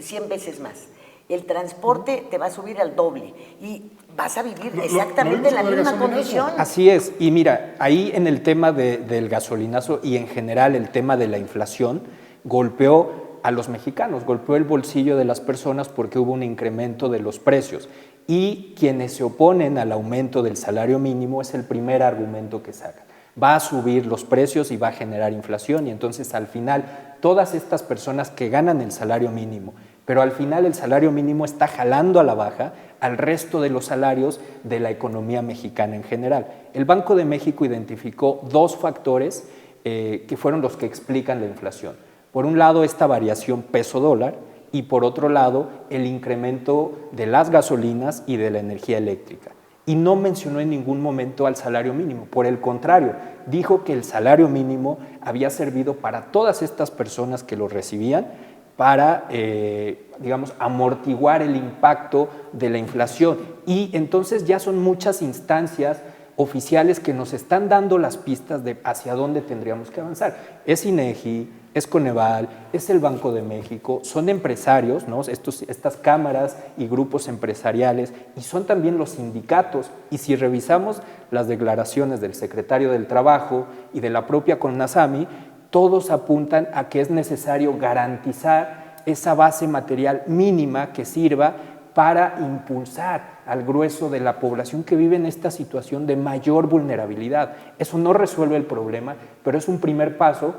100 veces más. El transporte te va a subir al doble y vas a vivir exactamente en la mismo del misma gasolinazo. condición. Así es, y mira, ahí en el tema del gasolinazo y en general el tema de la inflación golpeó a los mexicanos, golpeó el bolsillo de las personas porque hubo un incremento de los precios. Y quienes se oponen al aumento del salario mínimo es el primer argumento que sacan. Va a subir los precios y va a generar inflación y entonces al final todas estas personas que ganan el salario mínimo, pero al final el salario mínimo está jalando a la baja al resto de los salarios de la economía mexicana en general. El Banco de México identificó dos factores que fueron los que explican la inflación. Por un lado, esta variación peso-dólar y por otro lado, el incremento de las gasolinas y de la energía eléctrica. Y no mencionó en ningún momento al salario mínimo. Por el contrario, dijo que el salario mínimo había servido para todas estas personas que lo recibían para, digamos, amortiguar el impacto de la inflación. Y entonces ya son muchas instancias oficiales que nos están dando las pistas de hacia dónde tendríamos que avanzar. Es INEGI, es Coneval, es el Banco de México, son empresarios, ¿no? Estas cámaras y grupos empresariales, y son también los sindicatos. Y si revisamos las declaraciones del secretario del Trabajo y de la propia CONASAMI, todos apuntan a que es necesario garantizar esa base material mínima que sirva para impulsar al grueso de la población que vive en esta situación de mayor vulnerabilidad. Eso no resuelve el problema, pero es un primer paso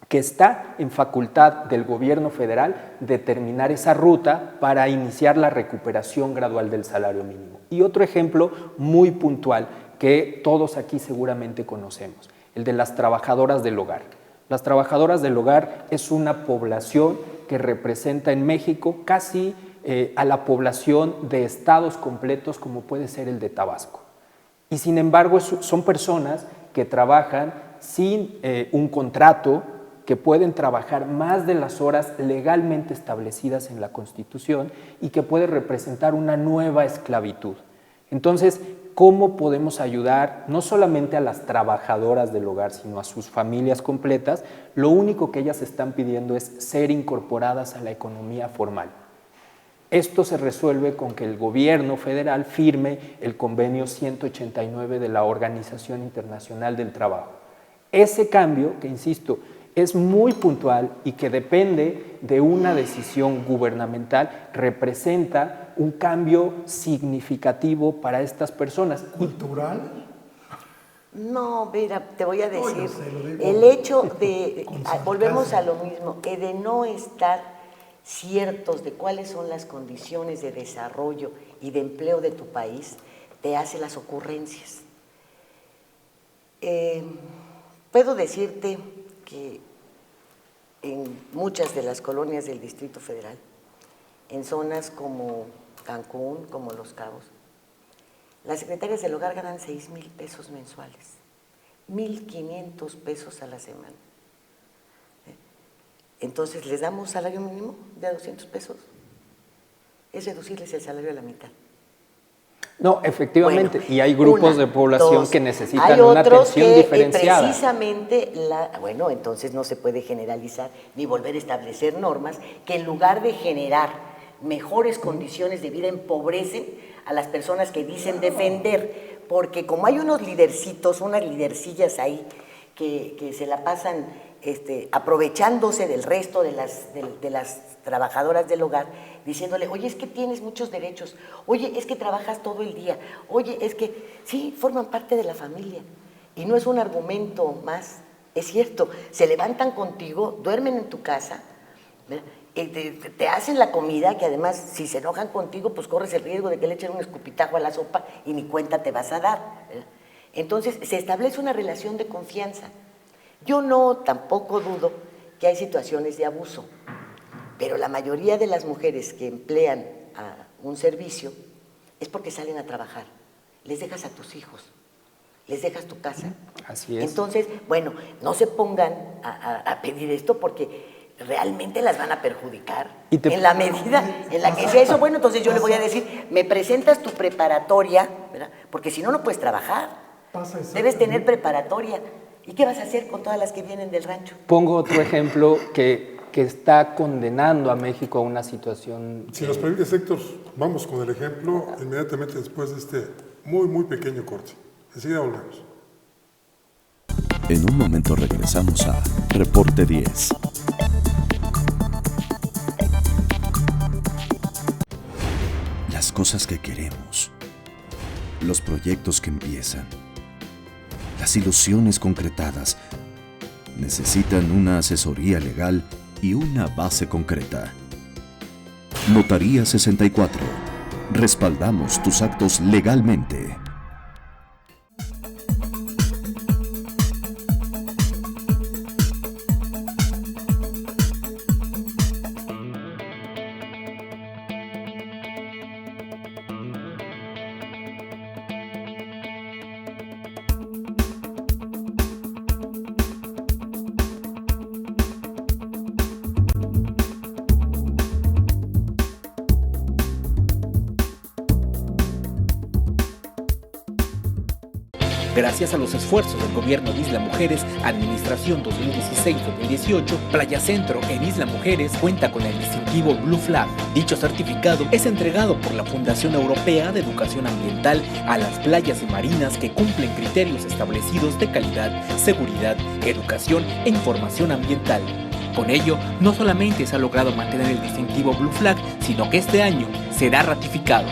que está en facultad del gobierno federal determinar esa ruta para iniciar la recuperación gradual del salario mínimo. Y otro ejemplo muy puntual que todos aquí seguramente conocemos, el de las trabajadoras del hogar. Las trabajadoras del hogar es una población que representa en México casi a la población de estados completos como puede ser el de Tabasco. Y sin embargo son personas que trabajan sin un contrato, que pueden trabajar más de las horas legalmente establecidas en la Constitución y que puede representar una nueva esclavitud. Entonces, ¿cómo podemos ayudar no solamente a las trabajadoras del hogar, sino a sus familias completas? Lo único que ellas están pidiendo es ser incorporadas a la economía formal. Esto se resuelve con que el gobierno federal firme el convenio 189 de la Organización Internacional del Trabajo. Ese cambio, que insisto, es muy puntual y que depende de una decisión gubernamental, representa un cambio significativo para estas personas. ¿Cultural? No, mira, te voy a decir, No, yo sé, lo digo el hecho de, con sarcasmo. volvemos a lo mismo, de no estar ciertos de cuáles son las condiciones de desarrollo y de empleo de tu país, te hace las ocurrencias. Puedo decirte que en muchas de las colonias del Distrito Federal en zonas como Cancún, como Los Cabos, las secretarias del hogar ganan 6,000 pesos mensuales, 1,500 pesos a la semana. Entonces, ¿les damos salario mínimo de a 200 pesos? Es reducirles el salario a la mitad. No, efectivamente, Bueno, y hay grupos de población que necesitan una atención diferenciada. Precisamente, bueno, entonces no se puede generalizar ni volver a establecer normas que en lugar de generar mejores condiciones de vida empobrecen a las personas que dicen defender, porque como hay unos lidercitos, unas lidercillas ahí que se la pasan aprovechándose del resto de las trabajadoras del hogar, diciéndole, oye, es que tienes muchos derechos, oye, es que trabajas todo el día, oye, es que sí, forman parte de la familia. Y no es un argumento más, es cierto, se levantan contigo, duermen en tu casa, te hacen la comida, que además si se enojan contigo, pues corres el riesgo de que le echen un escupitajo a la sopa y ni cuenta te vas a dar. Entonces se establece una relación de confianza. Yo tampoco dudo que hay situaciones de abuso, pero la mayoría de las mujeres que emplean a un servicio es porque salen a trabajar. Les dejas a tus hijos, les dejas tu casa. Así es. Entonces, bueno, no se pongan a pedir esto porque realmente las van a perjudicar. En la medida en la que sea eso, bueno, entonces yo le voy a decir, me presentas tu preparatoria, ¿verdad? Porque si no, no puedes trabajar. Debes tener preparatoria. ¿Y qué vas a hacer con todas las que vienen del rancho? Pongo otro ejemplo que está condenando a México a una situación... Si nos permites, Héctor, vamos con el ejemplo inmediatamente después de este muy, muy pequeño corte. Enseguida volvemos. En un momento regresamos a Reporte 10. Las cosas que queremos, los proyectos que empiezan, las ilusiones concretadas necesitan una asesoría legal y una base concreta. Notaría 64. Respaldamos tus actos legalmente. Gracias a los esfuerzos del gobierno de Isla Mujeres, Administración 2016-2018, Playa Centro en Isla Mujeres cuenta con el distintivo Blue Flag. Dicho certificado es entregado por la Fundación Europea de Educación Ambiental a las playas y marinas que cumplen criterios establecidos de calidad, seguridad, educación e información ambiental. Con ello, no solamente se ha logrado mantener el distintivo Blue Flag, sino que este año será ratificado.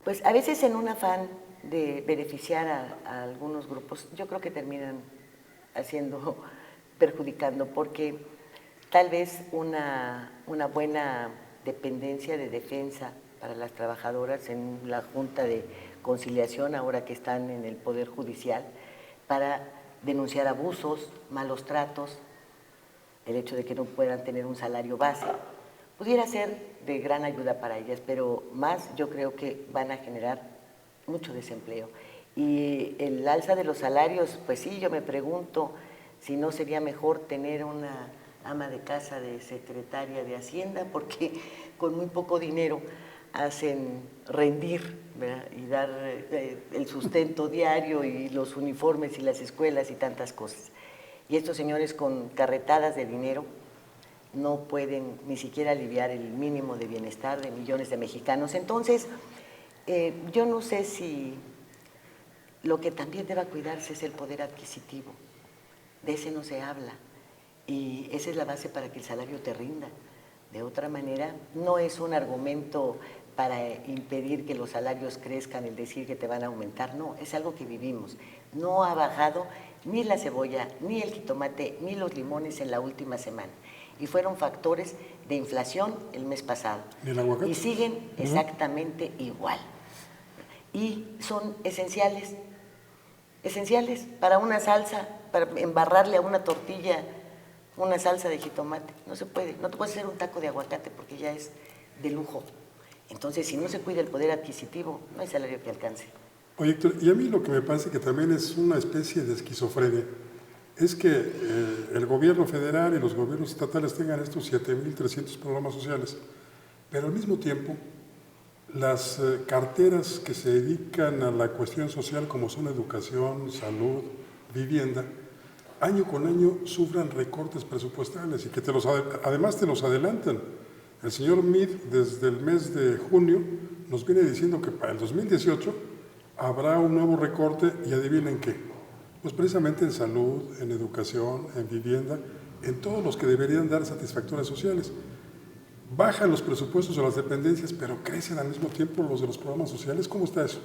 Pues a veces en un afán de beneficiar a algunos grupos, yo creo que terminan perjudicando, porque tal vez una buena dependencia de defensa para las trabajadoras en la Junta de Conciliación, ahora que están en el Poder Judicial, para denunciar abusos, malos tratos, el hecho de que no puedan tener un salario base, pudiera ser de gran ayuda para ellas, pero más yo creo que van a generar mucho desempleo. Y el alza de los salarios, pues sí, yo me pregunto si no sería mejor tener una ama de casa de secretaria de Hacienda, porque con muy poco dinero hacen rendir, ¿verdad? Y dar el sustento diario y los uniformes y las escuelas y tantas cosas. Y estos señores con carretadas de dinero no pueden ni siquiera aliviar el mínimo de bienestar de millones de mexicanos. Entonces, yo no sé si lo que también deba cuidarse es el poder adquisitivo. De ese no se habla. Y esa es la base para que el salario te rinda. De otra manera, no es un argumento para impedir que los salarios crezcan, el decir que te van a aumentar, no, es algo que vivimos. No ha bajado ni la cebolla, ni el jitomate, ni los limones en la última semana. Y fueron factores de inflación el mes pasado. ¿Y el aguacate? Y siguen exactamente igual. Y son esenciales para una salsa, para embarrarle a una tortilla una salsa de jitomate. No se puede, no te puedes hacer un taco de aguacate porque ya es de lujo. Entonces, si no se cuida el poder adquisitivo, no hay salario que alcance. Oye, Héctor, y a mí lo que me parece que también es una especie de esquizofrenia es que el gobierno federal y los gobiernos estatales tengan estos 7.300 programas sociales, pero al mismo tiempo las carteras que se dedican a la cuestión social, como son educación, salud, vivienda, año con año sufran recortes presupuestales y que además te los adelantan. El señor Meade, desde el mes de junio, nos viene diciendo que para el 2018 habrá un nuevo recorte y adivinen qué, pues precisamente en salud, en educación, en vivienda, en todos los que deberían dar satisfactores sociales. Bajan los presupuestos de las dependencias, pero crecen al mismo tiempo los de los programas sociales. ¿Cómo está eso?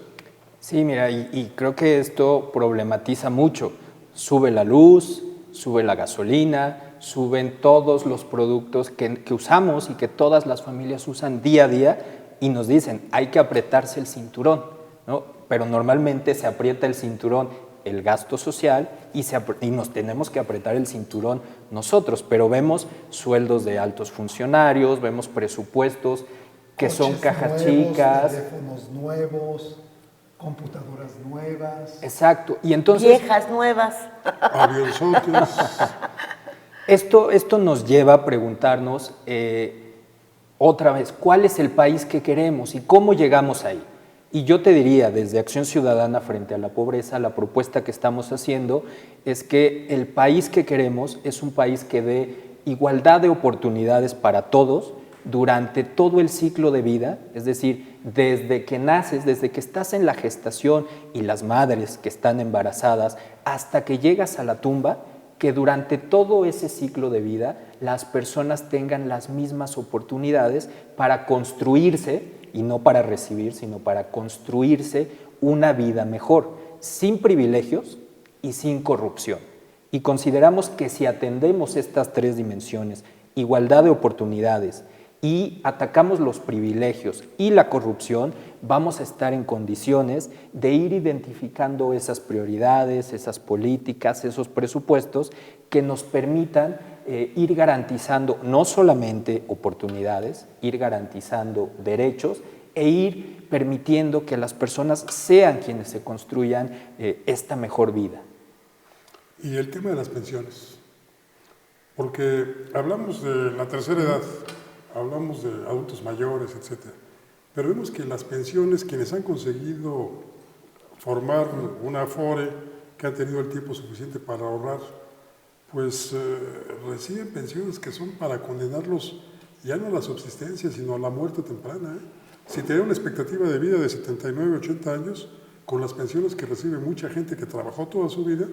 Sí, mira, y creo que esto problematiza mucho. Sube la luz, sube la gasolina, suben todos los productos que usamos y que todas las familias usan día a día y nos dicen, hay que apretarse el cinturón, ¿no? Pero normalmente se aprieta el cinturón el gasto social y nos tenemos que apretar el cinturón nosotros, pero vemos sueldos de altos funcionarios, vemos presupuestos que coches son cajas nuevos, chicas. Teléfonos nuevos, computadoras nuevas. Exacto, y entonces... Viejas nuevas. Avionzotes. Esto nos lleva a preguntarnos otra vez, ¿cuál es el país que queremos y cómo llegamos ahí? Y yo te diría, desde Acción Ciudadana frente a la pobreza, la propuesta que estamos haciendo es que el país que queremos es un país que dé igualdad de oportunidades para todos durante todo el ciclo de vida, es decir, desde que naces, desde que estás en la gestación y las madres que están embarazadas, hasta que llegas a la tumba, que durante todo ese ciclo de vida las personas tengan las mismas oportunidades para construirse, y no para recibir, sino para construirse una vida mejor, sin privilegios y sin corrupción. Y consideramos que si atendemos estas tres dimensiones, igualdad de oportunidades y atacamos los privilegios y la corrupción, vamos a estar en condiciones de ir identificando esas prioridades, esas políticas, esos presupuestos que nos permitan ir garantizando no solamente oportunidades, ir garantizando derechos e ir permitiendo que las personas sean quienes se construyan esta mejor vida. Y el tema de las pensiones, porque hablamos de la tercera edad, hablamos de adultos mayores, etcétera, pero vemos que las pensiones, quienes han conseguido formar una Afore, que han tenido el tiempo suficiente para ahorrar, pues reciben pensiones que son para condenarlos ya no a la subsistencia, sino a la muerte temprana. Si tienen una expectativa de vida de 79, 80 años, con las pensiones que recibe mucha gente que trabajó toda su vida,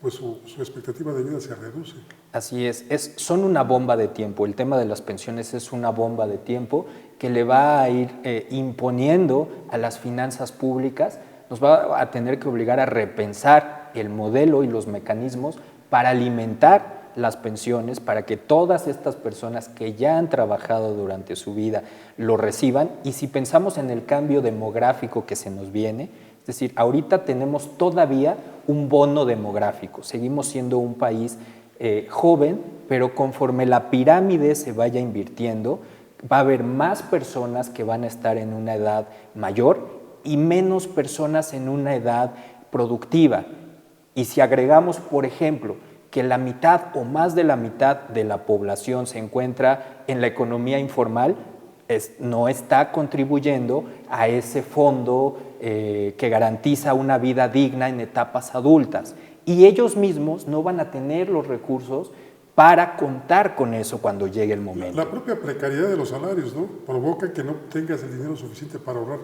pues su expectativa de vida se reduce. Así es, son una bomba de tiempo. El tema de las pensiones es una bomba de tiempo que le va a ir imponiendo a las finanzas públicas, nos va a tener que obligar a repensar el modelo y los mecanismos para alimentar las pensiones, para que todas estas personas que ya han trabajado durante su vida lo reciban. Y si pensamos en el cambio demográfico que se nos viene, es decir, ahorita tenemos todavía un bono demográfico, seguimos siendo un país joven, pero conforme la pirámide se vaya invirtiendo, va a haber más personas que van a estar en una edad mayor y menos personas en una edad productiva. Y si agregamos, por ejemplo, que la mitad o más de la mitad de la población se encuentra en la economía informal, no está contribuyendo a ese fondo que garantiza una vida digna en etapas adultas. Y ellos mismos no van a tener los recursos para contar con eso cuando llegue el momento. La propia precariedad de los salarios, ¿no?, provoca que no tengas el dinero suficiente para ahorrar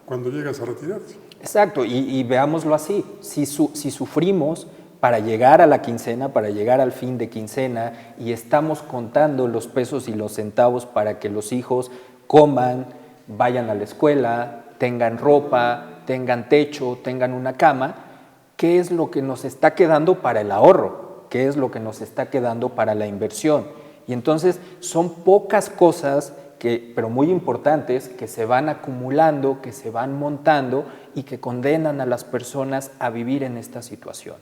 cuando llegas a retirarte. Exacto, y veámoslo así, si sufrimos para llegar a la quincena, para llegar al fin de quincena, y estamos contando los pesos y los centavos para que los hijos coman, vayan a la escuela, tengan ropa, tengan techo, tengan una cama, ¿qué es lo que nos está quedando para el ahorro? ¿Qué es lo que nos está quedando para la inversión? Y entonces son pocas cosas, pero muy importantes, que se van acumulando, que se van montando y que condenan a las personas a vivir en esta situación.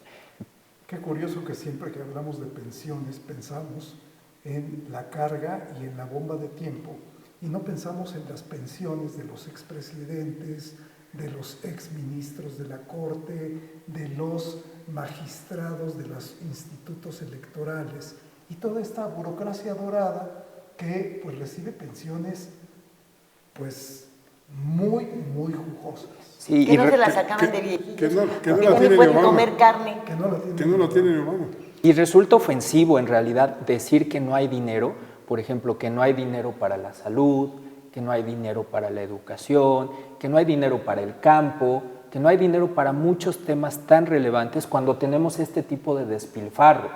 Qué curioso que siempre que hablamos de pensiones pensamos en la carga y en la bomba de tiempo y no pensamos en las pensiones de los expresidentes, de los exministros de la Corte, de los magistrados de los institutos electorales y toda esta burocracia dorada que pues recibe pensiones pues muy jugosas. Sí, que no se las acaban de viejitos, que no no pueden comer carne. Que no la tiene mi mamá. Y resulta ofensivo en realidad decir que no hay dinero, por ejemplo, que no hay dinero para la salud, que no hay dinero para la educación, que no hay dinero para el campo, que no hay dinero para muchos temas tan relevantes cuando tenemos este tipo de despilfarro.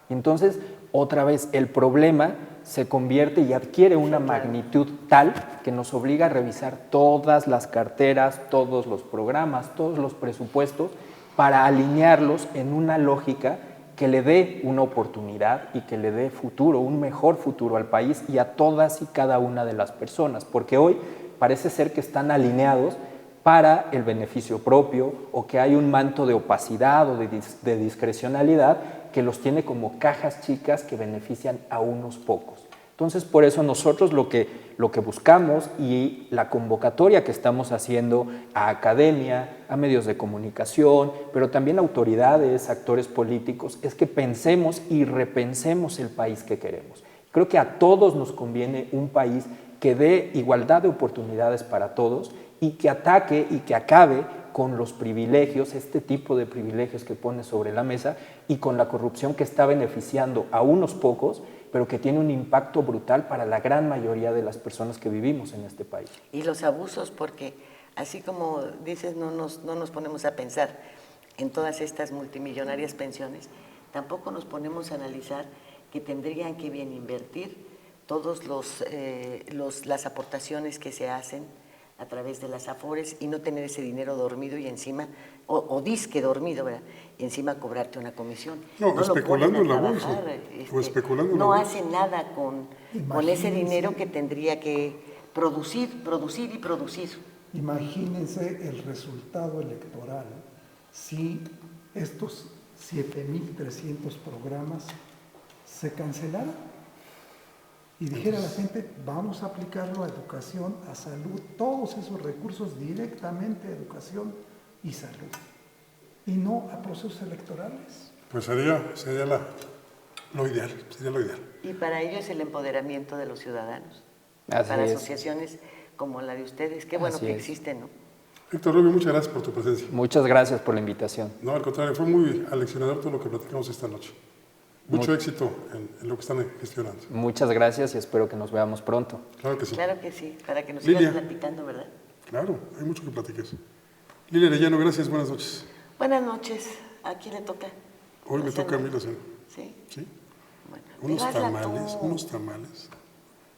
Y entonces, otra vez, el problema se convierte y adquiere una magnitud tal que nos obliga a revisar todas las carteras, todos los programas, todos los presupuestos para alinearlos en una lógica que le dé una oportunidad y que le dé futuro, un mejor futuro al país y a todas y cada una de las personas, porque hoy parece ser que están alineados para el beneficio propio o que hay un manto de opacidad o de discrecionalidad que los tiene como cajas chicas que benefician a unos pocos. Entonces, por eso nosotros lo que buscamos y la convocatoria que estamos haciendo a academia, a medios de comunicación, pero también a autoridades, actores políticos, es que pensemos y repensemos el país que queremos. Creo que a todos nos conviene un país que dé igualdad de oportunidades para todos y que ataque y que acabe con los privilegios, este tipo de privilegios que pone sobre la mesa y con la corrupción que está beneficiando a unos pocos, pero que tiene un impacto brutal para la gran mayoría de las personas que vivimos en este país. Y los abusos, porque así como dices, no nos ponemos a pensar en todas estas multimillonarias pensiones, tampoco nos ponemos a analizar que tendrían que bien invertir todos las aportaciones que se hacen a través de las Afores y no tener ese dinero dormido y encima, o disque dormido, ¿verdad? Y encima cobrarte una comisión. No especulando en la bolsa. No hacen nada con ese dinero que tendría que producir. Imagínense el resultado electoral si estos 7,300 programas se cancelaran. Y dijera la gente, vamos a aplicarlo a educación, a salud, todos esos recursos directamente a educación y salud, y no a procesos electorales. Pues sería lo ideal. Y para ello es el empoderamiento de los ciudadanos. Así para es. Asociaciones como la de ustedes, qué bueno Así que es. existen, ¿no? Héctor Rubio, muchas gracias por tu presencia. Muchas gracias por la invitación. No, al contrario, fue muy aleccionador todo lo que platicamos esta noche. Mucho éxito en lo que están gestionando. Muchas gracias y espero que nos veamos pronto. Claro que sí. Claro que sí, para que nos Lilia. sigas platicando, ¿verdad? Claro, hay mucho que platiques. Lilia Arellano, gracias, buenas noches. Buenas noches. ¿A quién le toca? Hoy me La toca a cena. mí la cena. Sí. ¿Sí? Bueno, Unos dígasla tamales.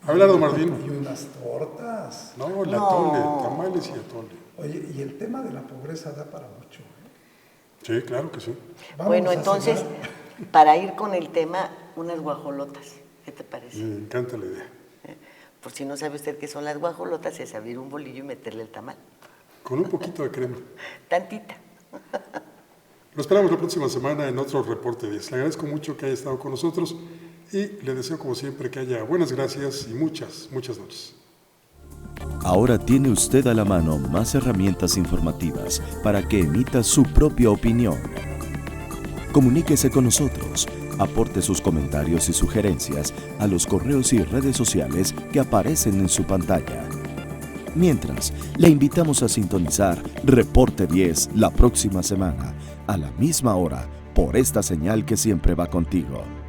Abelardo Martín. Y unas tortas. No, el No. atole, tamales y atole. Oye, y el tema de la pobreza da para mucho. Sí, claro que sí. Vámonos Bueno, a entonces, cenar. para ir con el tema, unas guajolotas. ¿Qué te parece? Me encanta la idea. Por si no sabe usted qué son las guajolotas, es abrir un bolillo y meterle el tamal. Con un poquito de crema. Tantita. Lo esperamos la próxima semana en otro Reporte 10. Le agradezco mucho que haya estado con nosotros y le deseo, como siempre, que haya buenas gracias y muchas noches. Ahora tiene usted a la mano más herramientas informativas para que emita su propia opinión. Comuníquese con nosotros. Aporte sus comentarios y sugerencias a los correos y redes sociales que aparecen en su pantalla. Mientras, le invitamos a sintonizar Reporte 10 la próxima semana, a la misma hora, por esta señal que siempre va contigo.